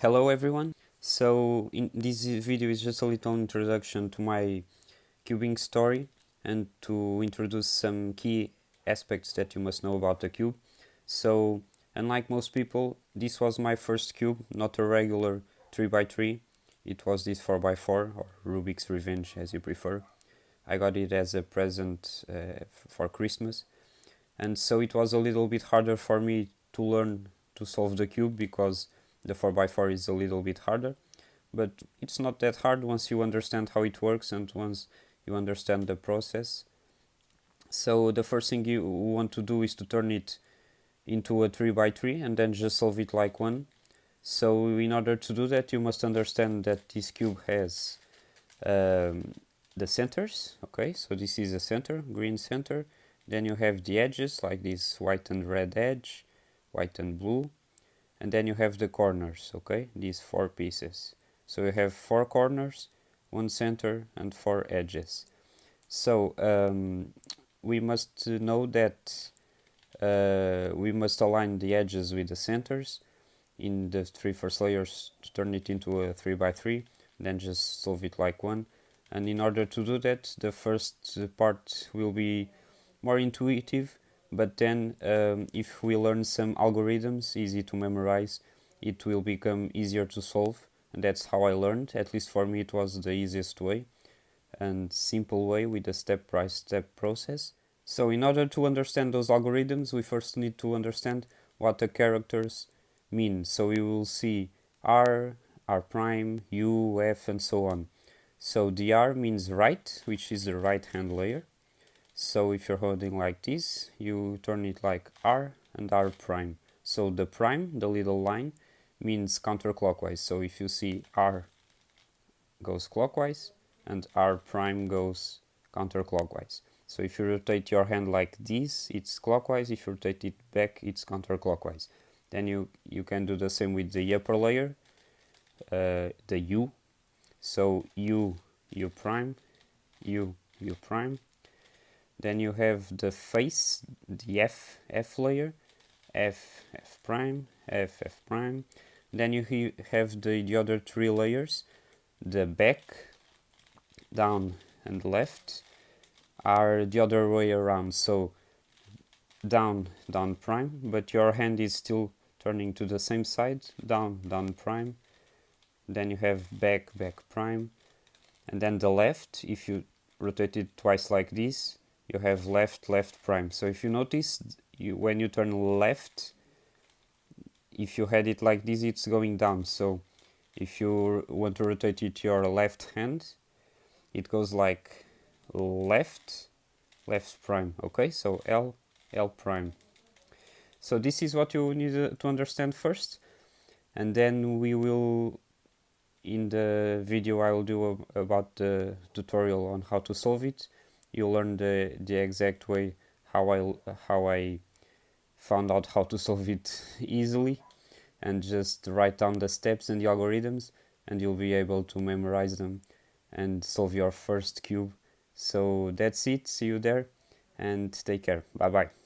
Hello everyone. So in this video is just a little introduction to my cubing story and to introduce some key aspects that you must know about the cube. So unlike most people, this was my first cube, not a regular 3x3. It was this 4x4 or Rubik's Revenge as you prefer. I got it as a present for Christmas, and so it was a little bit harder for me to learn to solve the cube because the 4x4 is a little bit harder, but it's not that hard once you understand how it works and once you understand the process. So the first thing you want to do is to turn it into a 3x3 and then just solve it like one. So in order to do that, you must understand that this cube has the centers. Okay, so this is a center, green center. Then you have the edges like this white and red edge, white and blue, and then you have the corners. Okay, these four pieces. So you have four corners, one center, and four edges. So we must know that we must align the edges with the centers in the three first layers to turn it into a 3x3, then just solve it like one. And in order to do that, the first part will be more intuitive, but then if we learn some algorithms easy to memorize, it will become easier to solve. And that's how I learned. At least for me it was the easiest way and simple way with a step-by-step process. So in order to understand those algorithms, we first need to understand what the characters mean. So we will see R, R prime, U, F, and so on. So the R means right, which is the right hand layer. So if you're holding like this, you turn it like R and R prime. So the prime, the little line, means counterclockwise. So if you see R goes clockwise and R prime goes counterclockwise. So if you rotate your hand like this, it's clockwise. If you rotate it back, it's counterclockwise. Then you can do the same with the upper layer, the U. So U prime, U prime. Then you have the face, the F layer, F prime, F prime. Then you have the other three layers. The back, down, and left are the other way around. So down prime, but your hand is still turning to the same side, down prime. Then you have back prime, and then the left, if you rotate it twice like this, you have left prime. So if you notice, when you turn left, if you had it like this, it's going down. So if you want to rotate it your left hand, it goes like left prime. Okay, so L prime. So this is what you need to understand first, and then we will, in the video I will do about the tutorial on how to solve it, you'll learn the exact way how I found out how to solve it easily, and just write down the steps and the algorithms, and you'll be able to memorize them and solve your first cube. So that's it, see you there, and take care, bye bye.